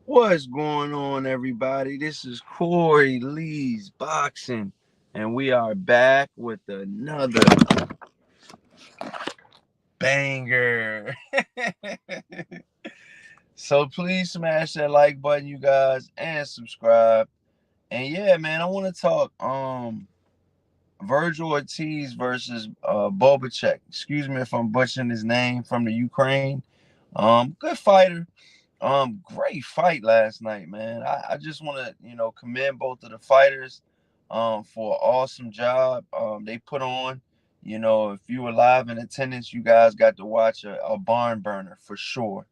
What's going on, everybody? This is Corey Lee's Boxing, and we are back with another banger. So please smash that like button, you guys, and subscribe. And yeah, man, I want to talk Virgil Ortiz versus Bohachuk. Excuse me if I'm butchering his name, from the Ukraine. Good fighter. Great fight last night, man. I just want to, commend both of the fighters for an awesome job they put on. If you were live in attendance, you guys got to watch a barn burner for sure.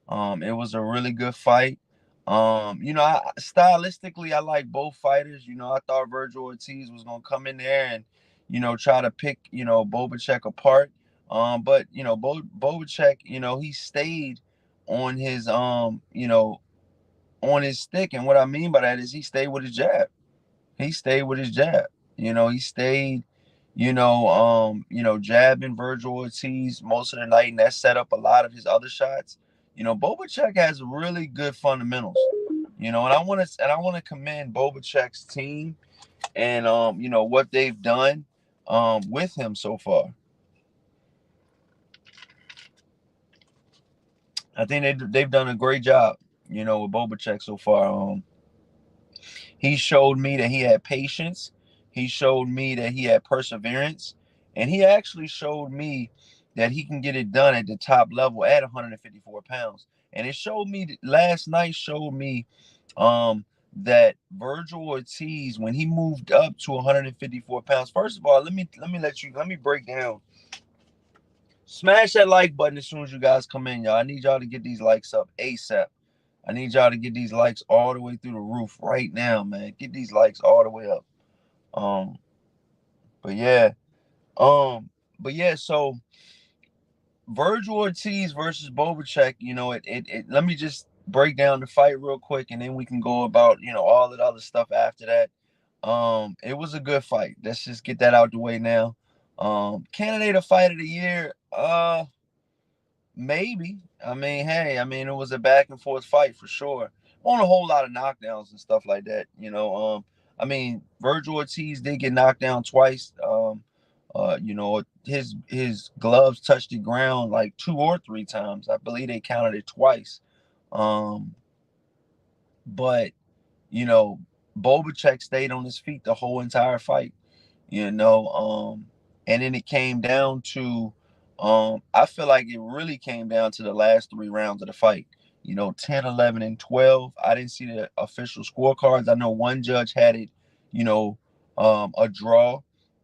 It was a really good fight. Stylistically, I like both fighters. I thought Virgil Ortiz was gonna come in there and, try to pick, Bohachuk apart. But Bohachuk, he stayed on his on his stick. And what I mean by that is he stayed with his jab. He stayed with his jab. He stayed, jabbing Virgil Ortiz most of the night, and that set up a lot of his other shots. Bohachuk has really good fundamentals. And I want to commend Bohachuk's team and what they've done with him so far. I think they've done a great job, with Bohachuk so far. He showed me that he had patience. He showed me that he had perseverance. And he actually showed me that he can get it done at the top level at 154 pounds. And it showed me last night, showed me that Virgil Ortiz, when he moved up to 154 pounds, first of all, let me break down. Smash that like button as soon as you guys come in, y'all. I need y'all to get these likes up ASAP. I need y'all to get these likes all the way through the roof right now, man. Get these likes all the way up. Um, but yeah, so Virgil Ortiz versus Bohachuk, let me just break down the fight real quick, and then we can go about, all the other stuff after that. It was a good fight. Let's just get that out the way now. Candidate of fight of the year, maybe. I mean, hey, it was a back and forth fight for sure. On a whole lot of knockdowns and stuff like that. Virgil Ortiz did get knocked down twice. His gloves touched the ground like 2 or 3 times. I believe they counted it twice. Um, but you know, Bohachuk stayed on his feet the whole entire fight. You know, and then it came down to, I feel like it really came down to the last 3 rounds of the fight. 10, 11, and 12. I didn't see the official scorecards. I know one judge had it, you know, a draw.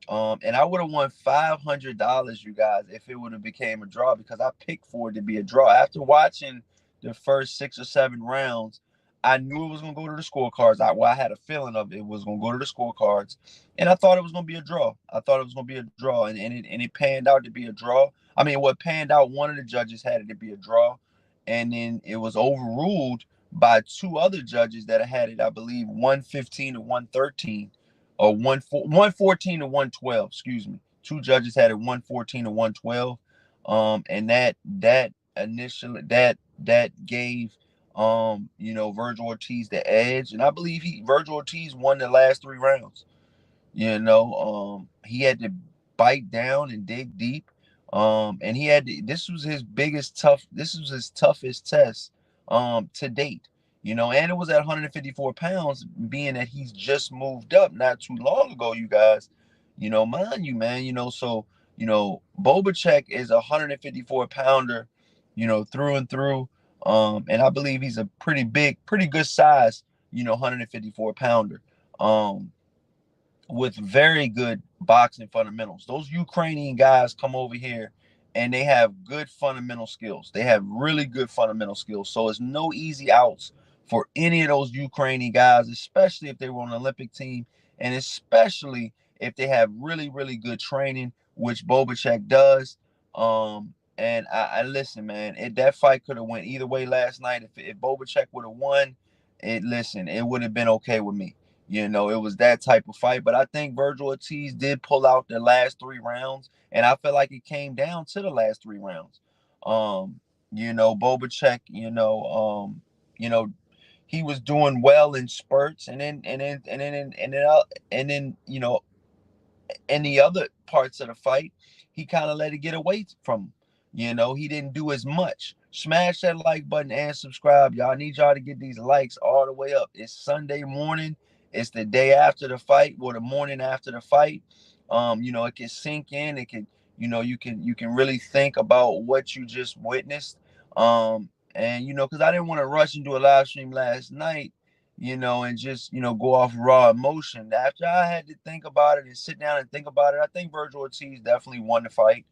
And I would have won $500, you guys, if it would have became a draw, because I picked for it to be a draw. After watching the first 6 or 7 rounds, I knew it was gonna go to the scorecards. I had a feeling of it was gonna go to the scorecards, and I thought it was gonna be a draw. I thought it was gonna be a draw, and it panned out to be a draw. What panned out, one of the judges had it to be a draw, and then it was overruled by 2 other judges that had it, I believe, 115 to 113, or 114 to 112. Excuse me. 2 judges had it 114 to 112, and that initially that gave Virgil Ortiz the edge, and I believe Virgil Ortiz won the last 3 rounds. He had to bite down and dig deep. And this was his toughest test to date. And it was at 154 pounds, being that he's just moved up not too long ago, you guys. Mind you, man, Bohachuk is a 154 pounder, through and through. And I believe he's a pretty good size, 154 pounder. With very good boxing fundamentals. Those Ukrainian guys come over here and they have good fundamental skills. They have really good fundamental skills. So it's no easy outs for any of those Ukrainian guys, especially if they were on the Olympic team, and especially if they have really, really good training, which Bohachuk does. And I listen, man, that fight could have went either way last night. If Bohachuk would have won, it would have been okay with me. It was that type of fight. But I think Virgil Ortiz did pull out the last 3 rounds, and I feel like it came down to the last 3 rounds. Bohachuk, you know, he was doing well in spurts, and then in the other parts of the fight, he kind of let it get away from him. He didn't do as much. Smash that like button and subscribe. Y'all need y'all to get these likes all the way up. It's Sunday morning. It's the day after the fight or the morning after the fight. It can sink in. It can, you can really think about what you just witnessed. And because I didn't want to rush and do a live stream last night, and just, go off raw emotion. After I had to think about it and sit down and think about it, I think Virgil Ortiz definitely won the fight.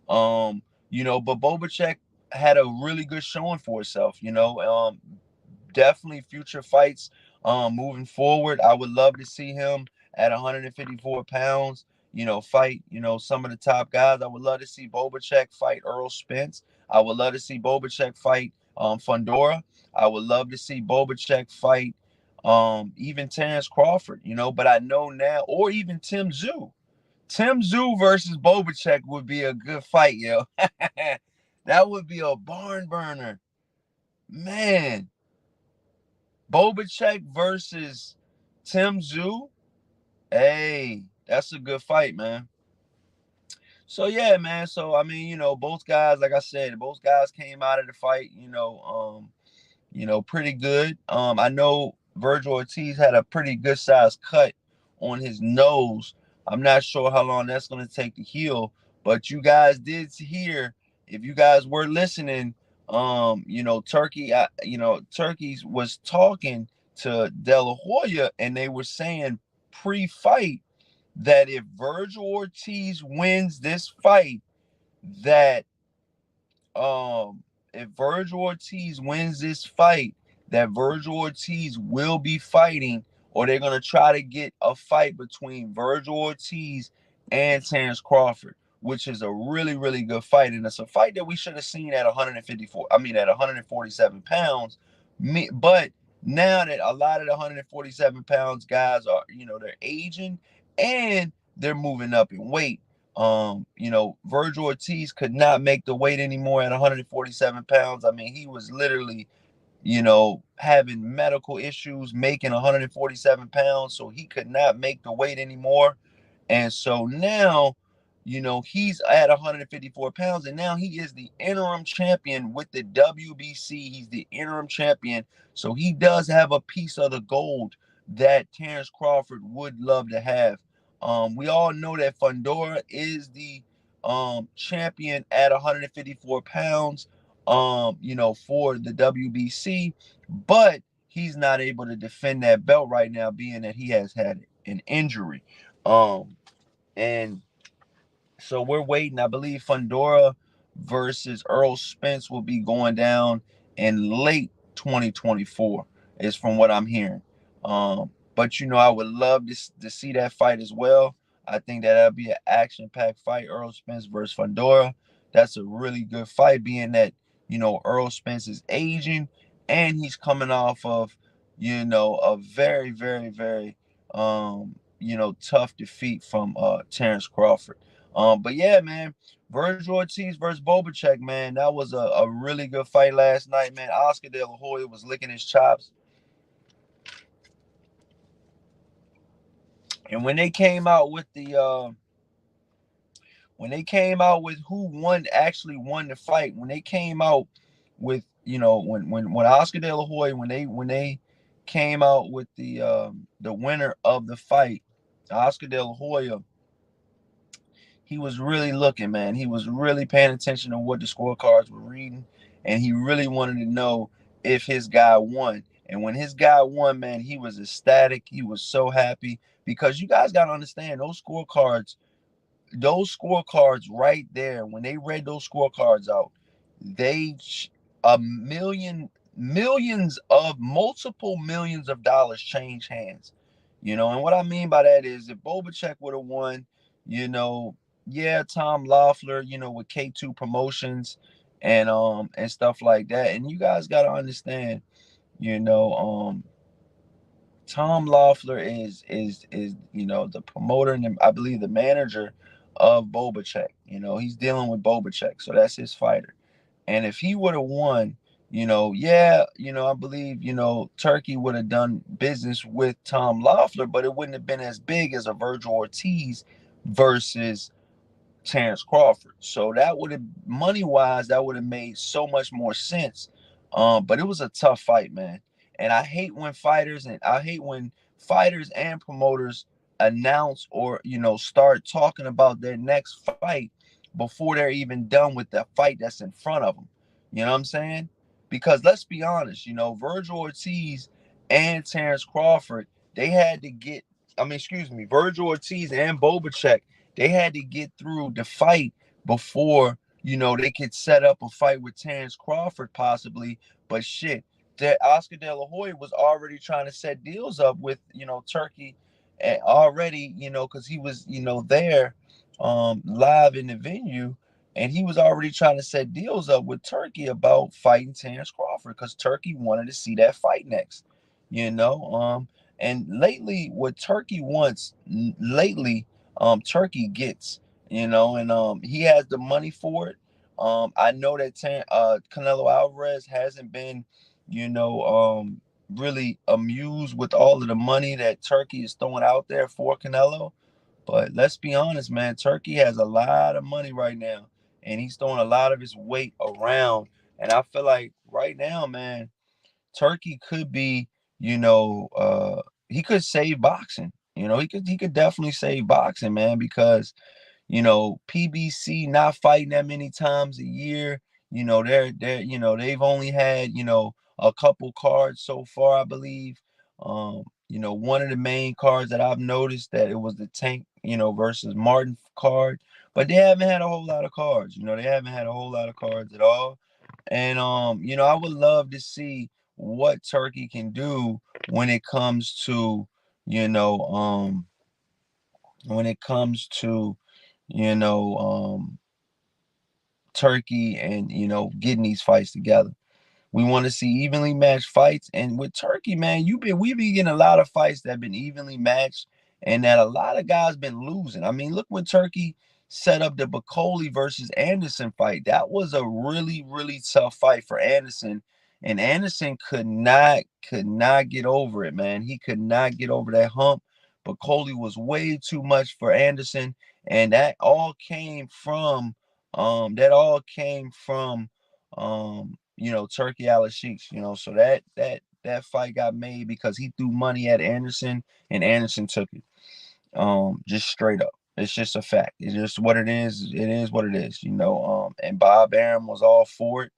But Bohachuk had a really good showing for itself, definitely future fights moving forward. I would love to see him at 154 pounds, fight, some of the top guys. I would love to see Bohachuk fight Earl Spence. I would love to see Bohachuk fight Fundora. I would love to see Bohachuk fight even Terrence Crawford, but I know now, or even Tim Tszyu. Tim Tszyu versus Bohachuk would be a good fight, yo. That would be a barn burner. Man, Bohachuk versus Tim Tszyu. Hey, that's a good fight, man. So yeah, man. So I mean, both guys, like I said, both guys came out of the fight, pretty good. I know Virgil Ortiz had a pretty good sized cut on his nose. I'm not sure how long that's going to take to heal, but you guys did hear, if you guys were listening, Turkey's was talking to De La Hoya, and they were saying pre-fight that if Virgil Ortiz wins this fight, that um if Virgil Ortiz wins this fight, that Virgil Ortiz will be fighting, or they're gonna try to get a fight between Virgil Ortiz and Terrence Crawford, which is a really, really good fight. And it's a fight that we should have seen at 154, I mean at 147 pounds. But now that a lot of the 147 pounds guys are, they're aging and they're moving up in weight. Virgil Ortiz could not make the weight anymore at 147 pounds. I mean, he was literally, having medical issues making 147 pounds, so he could not make the weight anymore. And so now, he's at 154 pounds, and now he is the interim champion with the WBC. He's the interim champion. So he does have a piece of the gold that Terrence Crawford would love to have. We all know that Fundora is the champion at 154 pounds, for the WBC, but he's not able to defend that belt right now, being that he has had an injury. And so we're waiting. I believe Fundora versus Earl Spence will be going down in late 2024, is from what I'm hearing. But I would love to see that fight as well. I think that'll be an action-packed fight. Earl Spence versus Fundora. That's a really good fight, being that Earl Spence is aging and he's coming off of a very, very, very tough defeat from Terrence Crawford. But yeah, man, Virgil Ortiz versus Bohachuk, man, that was a really good fight last night, man. Oscar De La Hoya was licking his chops. And when they came out with who actually won the fight, when they came out with, when Oscar De La Hoya, when they came out with the winner of the fight, Oscar De La Hoya, he was really looking, man. He was really paying attention to what the scorecards were reading, and he really wanted to know if his guy won. And when his guy won, man, he was ecstatic. He was so happy, because you guys got to understand, those scorecards right there, when they read those scorecards out, they multiple millions of dollars change hands. And what I mean by that is, if Bohachuk would have won, yeah, Tom Loeffler, with K2 Promotions and stuff like that. And you guys got to understand, Tom Loeffler is the promoter, and I believe the manager of Bohachuk. He's dealing with Bohachuk, so that's his fighter. And if he would have won, Yeah, I believe, Turkey would have done business with Tom Loeffler, but it wouldn't have been as big as a Virgil Ortiz versus Terrence Crawford. So that would have, money wise, that would have made so much more sense. But it was a tough fight, man. And I hate when fighters and promoters announce or start talking about their next fight before they're even done with the fight that's in front of them. You know what I'm saying? Because let's be honest, Virgil Ortiz and Terrence Crawford, they had to get, excuse me, Virgil Ortiz and Bohachuk, they had to get through the fight before they could set up a fight with Terrence Crawford possibly. But shit, that Oscar De La Hoya was already trying to set deals up with Turkey, and already because he was there live in the venue, and he was already trying to set deals up with Turkey about fighting Terrence Crawford because Turkey wanted to see that fight next. You know, and lately what Turkey wants lately Turkey gets, and he has the money for it. I know that Canelo Alvarez hasn't been, you know, really amused with all of the money that Turkey is throwing out there for Canelo. But let's be honest, man, Turkey has a lot of money right now, and he's throwing a lot of his weight around. And I feel like right now, man, Turkey could be, he could save boxing. He could definitely save boxing, man, because PBC not fighting that many times a year. They've only had, a couple cards so far, I believe. One of the main cards that I've noticed that it was the Tank, versus Martin card, but they haven't had a whole lot of cards. They haven't had a whole lot of cards at all. And I would love to see what Turkey can do when it comes to, you know, when it comes to you know, Turkey and, getting these fights together. We want to see evenly matched fights. And with Turkey, man, we've been getting a lot of fights that have been evenly matched and that a lot of guys been losing. I mean, look when Turkey set up the Bacoli versus Anderson fight. That was a really, really tough fight for Anderson. And Anderson could not get over it, man. He could not get over that hump. Bacoli was way too much for Anderson. And that all came from Turkey Al-Sheikh, so that fight got made because he threw money at Anderson and Anderson took it. Just straight up. It's just a fact. It's just what it is. It is what it is. And Bob Arum was all for it.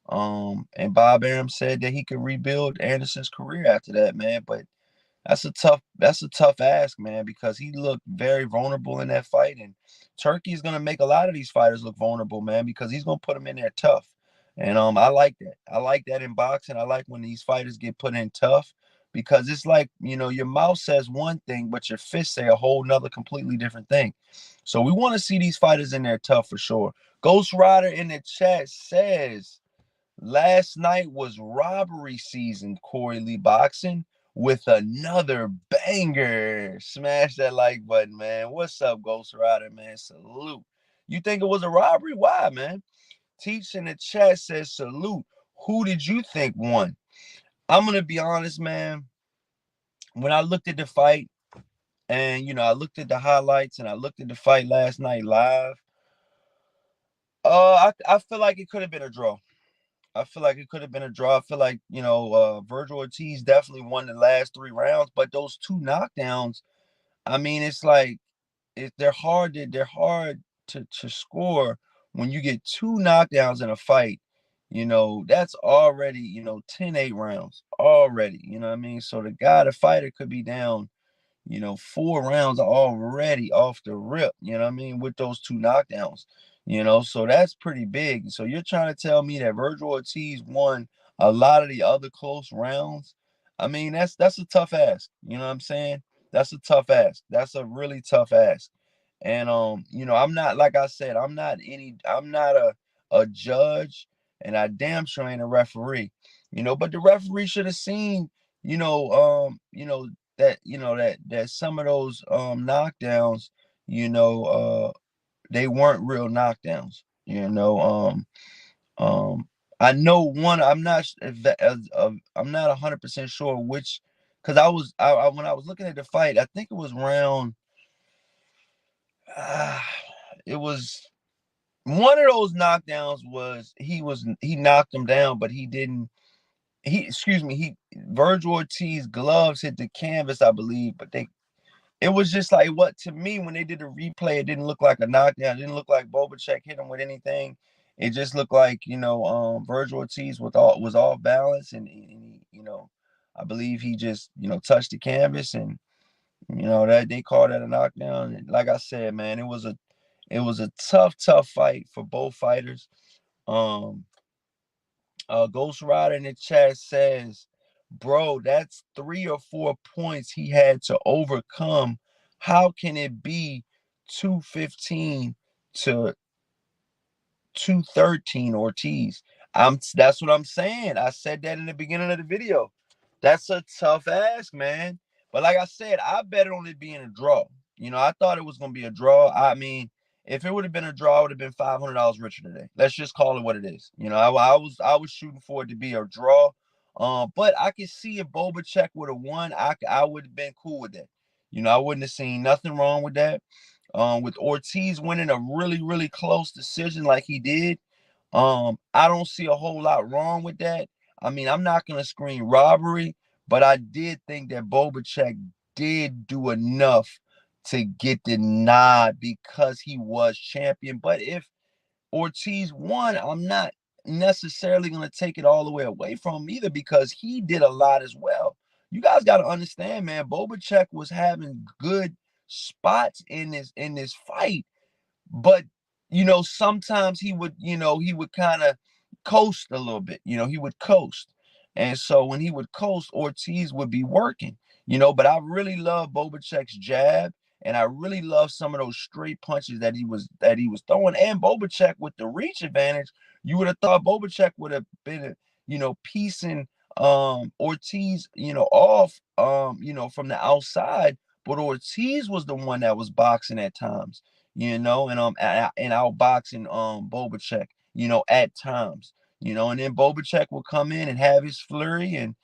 And Bob Arum said that he could rebuild Anderson's career after that, man. But that's a tough ask, man, because he looked very vulnerable in that fight, and Turkey is gonna make a lot of these fighters look vulnerable, man, because he's gonna put them in there tough. And I like that. I like that in boxing. I like when these fighters get put in tough because it's like, your mouth says one thing, but your fists say a whole nother completely different thing. So we want to see these fighters in there tough for sure. Ghost Rider in the chat says last night was robbery season, Corey Lee Boxing, with another banger. Smash that like button, man. What's up, Ghost Rider, man? Salute. You think it was a robbery? Why, man? Teach in the chat says salute. Who did you think won? I'm gonna be honest, man. When I looked at the fight and I looked at the highlights and I looked at the fight last night live, I feel like it could have been a draw. I feel like it could have been a draw. I feel like, Virgil Ortiz definitely won the last 3 rounds, but those 2 knockdowns, I mean, it's like they're hard to score when you get 2 knockdowns in a fight. That's already, 10-8 rounds already. You know what I mean? So the fighter could be down 4 rounds already off the rip, what I mean, with those 2 knockdowns, so that's pretty big. So you're trying to tell me that Virgil Ortiz won a lot of the other close rounds? I mean, that's a tough ask. You know what I'm saying? That's a tough ask. That's a really tough ask. And I'm not, like I said, I'm not a judge, and I damn sure ain't a referee. But the referee should have seen, that some of those knockdowns, you know, uh they weren't real knockdowns. Um I know one. I'm not if that, I'm not 100% sure which, because when I was looking at the fight, I think it was round. Uh, it was one of those knockdowns. He knocked him down, but he didn't. He excuse me. He Virgil Ortiz gloves hit the canvas, I believe, but they it was just like what to me when they did the replay, it didn't look like a knockdown. It didn't look like Bohachuk hit him with anything. It just looked like Virgil Ortiz was off balance, and I believe he just touched the canvas, and that they called that a knockdown. And like I said, man, it was a tough fight for both fighters. Um, Ghost Rider in the chat says, bro, that's 3 or 4 points he had to overcome. How can it be 215 to 213 Ortiz? That's what I'm saying. I said that in the beginning of the video. That's a tough ask, man. But like I said, I bet on it being a draw. I thought it was gonna be a draw. I mean, if it would have been a draw, I would have been $500 richer today. Let's just call it what it is. I was shooting for it to be a draw. But I could see if Bohachuk would have won, I would have been cool with that. I wouldn't have seen nothing wrong with that. With Ortiz winning a really, really close decision like he did, I don't see a whole lot wrong with that. I mean, I'm not gonna scream robbery, but I did think that Bohachuk did do enough to get the nod because he was champion. But if Ortiz won, I'm not necessarily gonna take it all the way away from him either because he did a lot as well. You guys got to understand, man. Bohachuk was having good spots in this fight, but sometimes he would kind of coast a little bit. He would coast, and so when he would coast, Ortiz would be working. But I really love Bohachuk's jab, and I really love some of those straight punches that he was throwing. And Bohachuk with the reach advantage, you would have thought Bohachuk would have been piecing Ortiz off from the outside, but Ortiz was the one that was boxing at times, and outboxing Bohachuk, at times, and then Bohachuk will come in and have his flurry and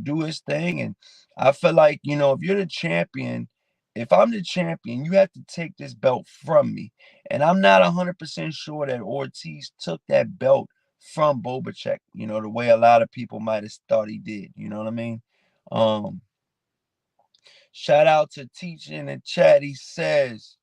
do his thing. And I feel like, if you're the champion, if I'm the champion, you have to take this belt from me. And I'm not 100% sure that Ortiz took that belt from Bohachuk, the way a lot of people might have thought he did. You know what I mean? Um, Shout out to Teacher in the chat. He says,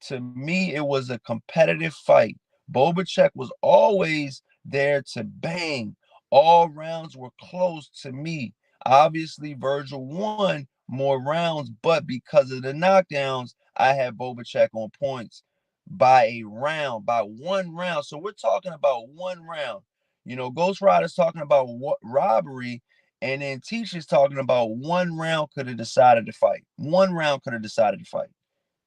to me, it was a competitive fight. Bohachuk was always there to bang. All rounds were close to me. Obviously, Virgil won more rounds, but because of the knockdowns, I had Bohachuk on points by 1 round. So we're talking about 1 round. Ghost Rider's talking about what robbery, and then Teacher's talking about 1 round could have decided the fight. 1 round could have decided the fight.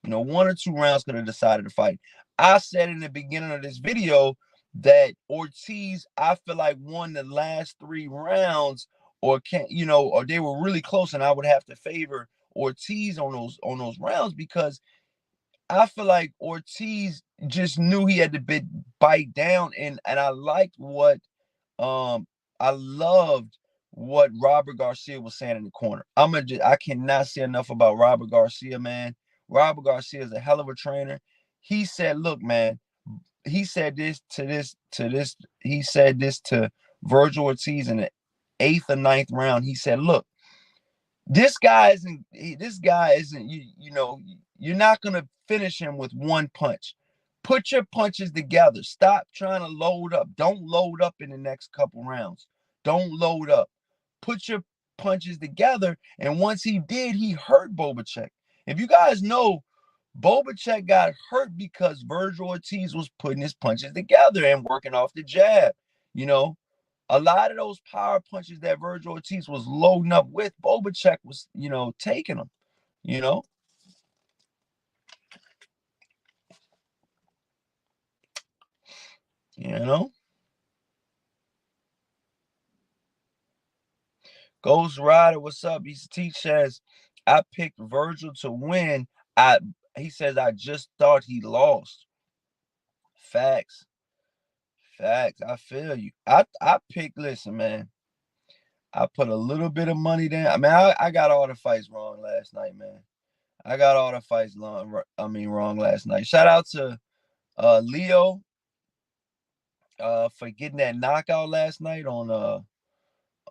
1 or 2 rounds could have decided the fight. I said in the beginning of this video that Ortiz, I feel like, won the last 3 rounds, or they were really close, and I would have to favor Ortiz on those rounds because I feel like Ortiz just knew he had to bite down, and um I loved what Robert Garcia was saying in the corner. I cannot say enough about Robert Garcia, man. Robert Garcia is a hell of a trainer. He said, "Look, man." He said this. He said this to Virgil Ortiz in the eighth or ninth round. He said, "Look, this guy isn't you're not going to finish him with one punch. Put your punches together. Stop trying to load up. Don't load up in the next couple rounds. Don't load up. Put your punches together." And once he did, he hurt Bohachuk. If you guys know, Bohachuk got hurt because Virgil Ortiz was putting his punches together and working off the jab. you know a lot of those power punches that Virgil Ortiz was loading up with, Bohachuk was, taking them. You know, you know. Ghost Rider, what's up? He says, I picked Virgil to win. I He says I just thought he lost. Facts, Facts. I feel you. I picked. Listen, man. I put a little bit of money down. I mean, I got all the fights wrong last night, man. I got all the fights wrong last night. Shout out to Leo for getting that knockout last night on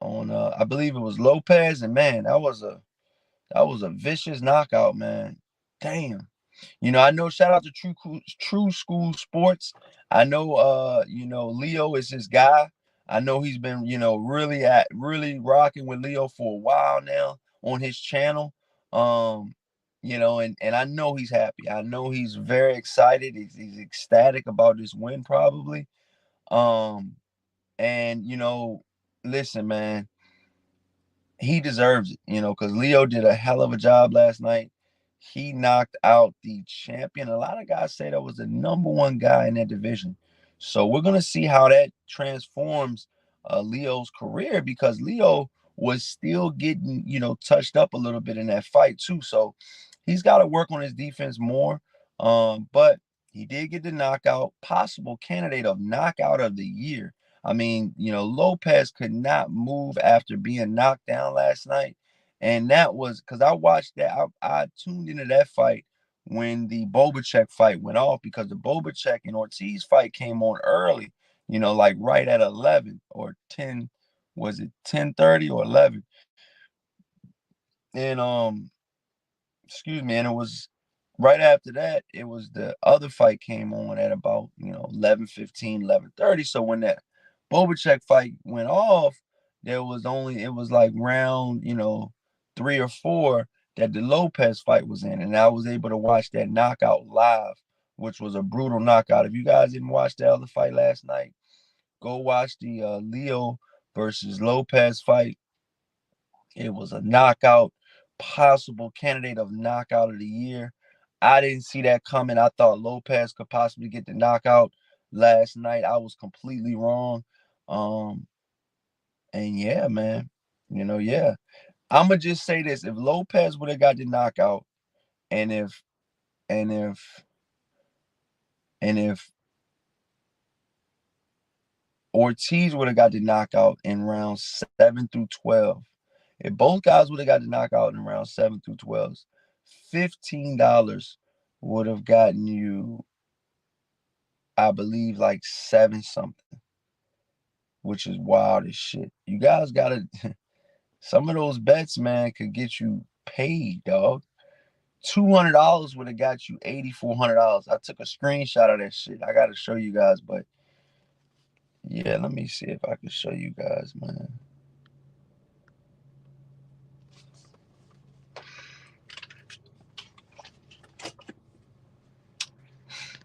I believe it was Lopez, and man, that was a vicious knockout, man. Damn. I know, shout out to True School Sports. I know Leo is his guy. I know he's been, really rocking with Leo for a while now on his channel. And I know he's happy. I know he's very excited. He's ecstatic about this win, probably. And listen, man, he deserves it, because Leo did a hell of a job last night. He knocked out the champion. A lot of guys say that was the number one guy in that division. So we're going to see how that transforms Leo's career, because Leo was still getting, touched up a little bit in that fight too. So he's got to work on his defense more. But he did get the knockout, possible candidate of knockout of the year. I mean, Lopez could not move after being knocked down last night. And that was because I watched that. I tuned into that fight when the Bohachuk fight went off, because the Bohachuk and Ortiz fight came on early, like right at 11 or 10. Was it 10:30 or 11? And excuse me, and it was right after that, it was the other fight came on at about 11:15, 11:30. So when that Bohachuk fight went off, it was like round 3 or 4 that the Lopez fight was in, and I was able to watch that knockout live, which was a brutal knockout. If you guys didn't watch the other fight last night, go watch the Leo versus Lopez fight. It was a knockout, possible candidate of knockout of the year. I didn't see that coming. I thought Lopez could possibly get the knockout last night. I was completely wrong. Um, and yeah, man, yeah. I'm gonna just say this: if Lopez would have got the knockout, and and if and if Ortiz would have got the knockout in rounds 7 through 12, if both guys would have got the knockout in rounds 7 through 12, $15 would have gotten you, I believe, like 7 something, which is wild as shit. You guys gotta some of those bets, man, could get you paid, dog. $200 would have got you $8,400. I took a screenshot of that shit. I gotta show you guys, but yeah, let me see if I can show you guys, man.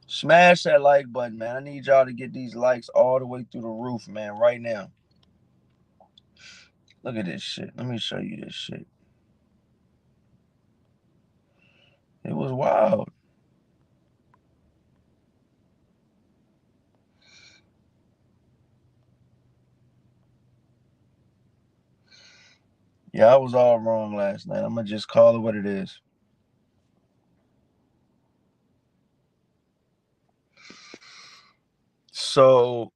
Smash that like button, man. I need y'all to get these likes all the way through the roof, man, right now. Look at this shit. Let me show you this shit. It was wild. Yeah, I was all wrong last night. I'm going to just call it what it is. So,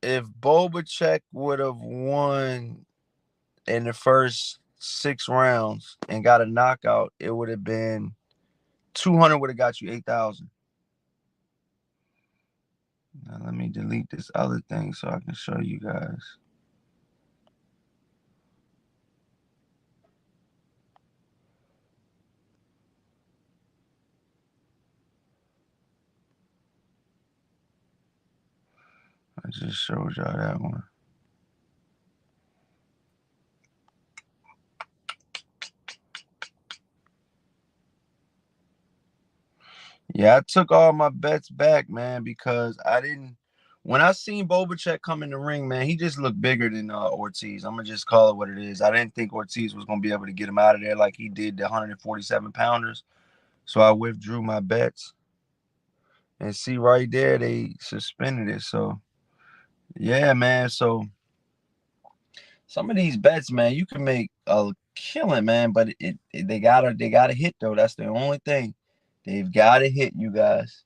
if Bohachuk would have won in the first 6 rounds and got a knockout, it would have been 200 would have got you 8,000. Now let me delete this other thing so I can show you guys. I just showed y'all that one. Yeah, I took all my bets back, man, because when I seen Bohachuk come in the ring, man, he just looked bigger than Ortiz. I'm gonna just call it what it is. I didn't think Ortiz was gonna be able to get him out of there like he did the 147 pounders. So I withdrew my bets. And see right there, they suspended it. So yeah, man. So some of these bets, man, you can make a killing, man, but they gotta hit though. That's the only thing. They've gotta hit, you guys.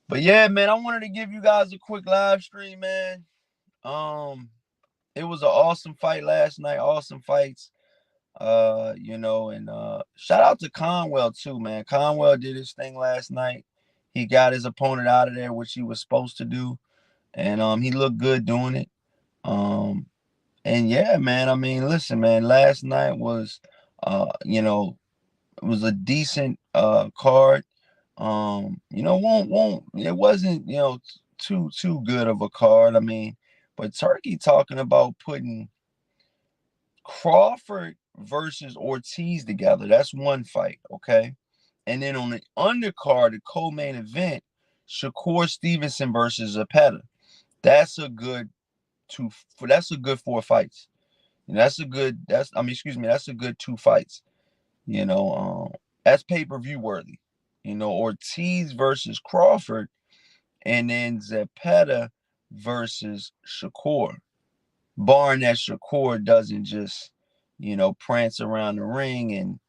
But yeah, man, I wanted to give you guys a quick live stream, man. Um, it was an awesome fight last night. Awesome fights. And shout out to Conwell too, man. Conwell did his thing last night. He got his opponent out of there, which he was supposed to do, and he looked good doing it. Um, and yeah, man. I mean, listen, man. Last night was, it was a decent card. Won't it wasn't too good of a card. I mean, but Turkey talking about putting Crawford versus Ortiz together. That's one fight, okay? And then on the undercard, the co-main event, Shakur Stevenson versus Zapata. That's a good two. That's a good four fights. That's a good. That's a good two fights. That's pay-per-view worthy. Ortiz versus Crawford, and then Zapata versus Shakur. Barring that Shakur doesn't just, prance around the ring. And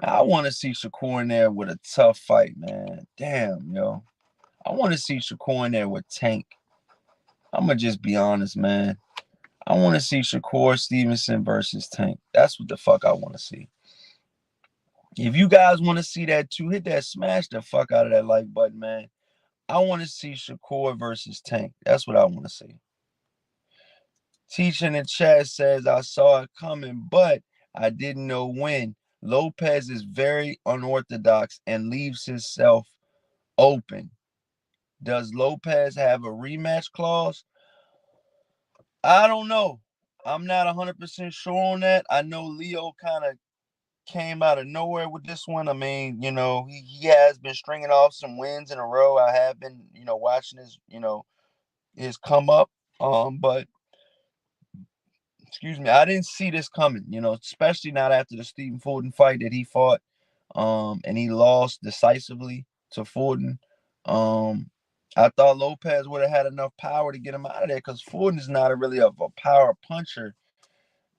I want to see Shakur in there with a tough fight, man. Damn, yo. I want to see Shakur in there with Tank. I'm going to just be honest, man. I want to see Shakur Stevenson versus Tank. That's what the fuck I want to see. If you guys want to see that too, hit that, smash the fuck out of that like button, man. I want to see Shakur versus Tank. That's what I want to see. Teacher in the chat says, I saw it coming, but I didn't know when. Lopez is very unorthodox and leaves himself open. Does Lopez have a rematch clause? I don't know. I'm not 100% sure on that. I know Leo kind of came out of nowhere with this one. I mean, he has been stringing off some wins in a row. I have been, watching his come up. But excuse me, I didn't see this coming, especially not after the Stephen Fulton fight that he fought. And he lost decisively to Fulton. I thought Lopez would have had enough power to get him out of there because Fulton is not really a power puncher.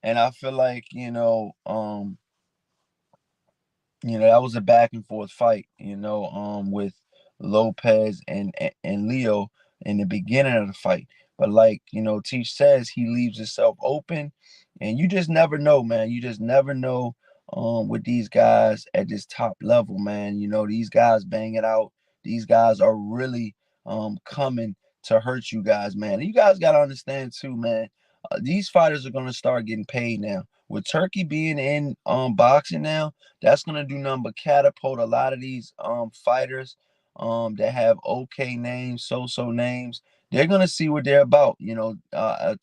And I feel like, that was a back and forth fight, with Lopez and Leo in the beginning of the fight. But like, Teach says, he leaves himself open, and you just never know, man. You just never know with these guys at this top level, man. These guys bang it out. These guys are really coming to hurt you guys, man. And you guys got to understand too, man. These fighters are going to start getting paid now. With Turkey being in boxing now, that's gonna do nothing but catapult a lot of these fighters that have okay names, so names. They're gonna see what they're about.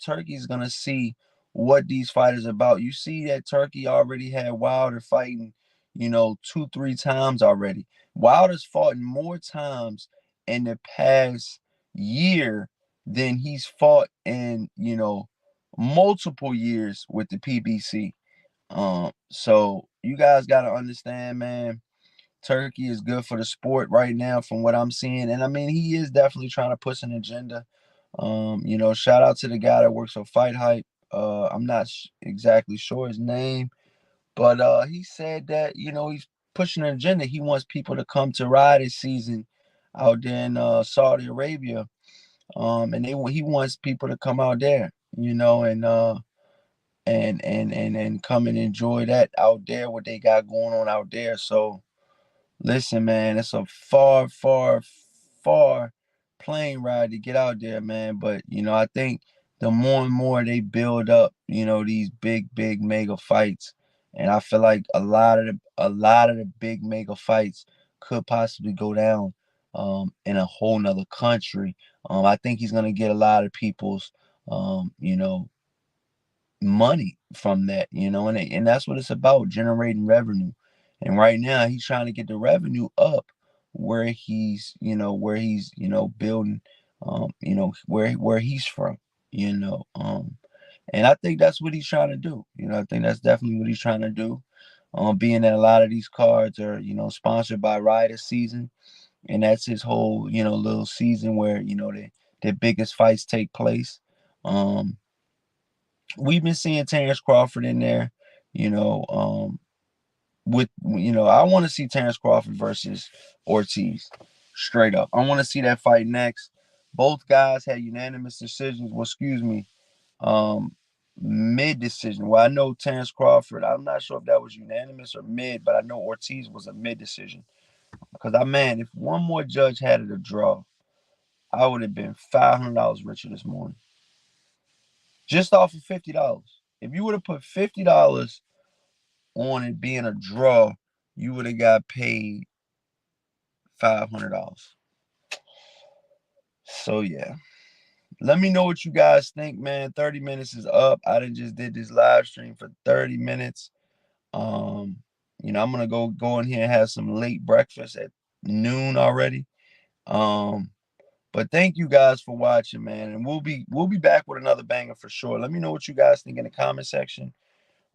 Turkey's gonna see what these fighters are about. You see that Turkey already had Wilder fighting, 2, 3 times already. Wilder's fought more times in the past year than he's fought in, multiple years with the PBC. So you guys got to understand, man, Turkey is good for the sport right now from what I'm seeing. And I mean, he is definitely trying to push an agenda. Shout out to the guy that works for Fight Hype. I'm not exactly sure his name, but he said that, he's pushing an agenda. He wants people to come to ride this season out there in Saudi Arabia. And he wants people to come out there, and come and enjoy that out there, what they got going on out there. So listen, man, it's a far plane ride to get out there, man. But I think the more and more they build up, these big mega fights, and I feel like a lot of the big mega fights could possibly go down in a whole nother country. I think he's gonna get a lot of people's money from that, and that's what it's about, generating revenue. And right now he's trying to get the revenue up where he's building, where he's from, and I think that's what he's trying to do. I think that's definitely what he's trying to do. Being that a lot of these cards are, sponsored by Rider Season, and that's his whole, little season where, the biggest fights take place. We've been seeing Terrence Crawford in there, with I want to see Terrence Crawford versus Ortiz. Straight up. I want to see that fight next. Both guys had unanimous decisions. Well, excuse me, um, mid decision. Well, I know Terrence Crawford. I'm not sure if that was unanimous or mid, but I know Ortiz was a mid decision. Because man, if one more judge had it a draw, I would have been $500 richer this morning, just off of $50. If you would have put $50 on it being a draw, you would have got paid $500. So yeah. Let me know what you guys think, man. 30 minutes is up. I just did this live stream for 30 minutes. Um, I'm gonna go in here and have some late breakfast at noon already. Um, but thank you guys for watching, man. And we'll be back with another banger for sure. Let me know what you guys think in the comment section.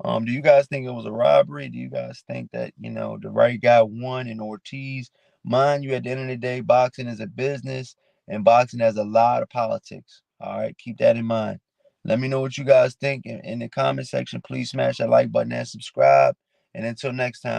Do you guys think it was a robbery? Do you guys think that, the right guy won in Ortiz? Mind you, at the end of the day, boxing is a business and boxing has a lot of politics. All right, keep that in mind. Let me know what you guys think in the comment section. Please smash that like button and subscribe. And until next time.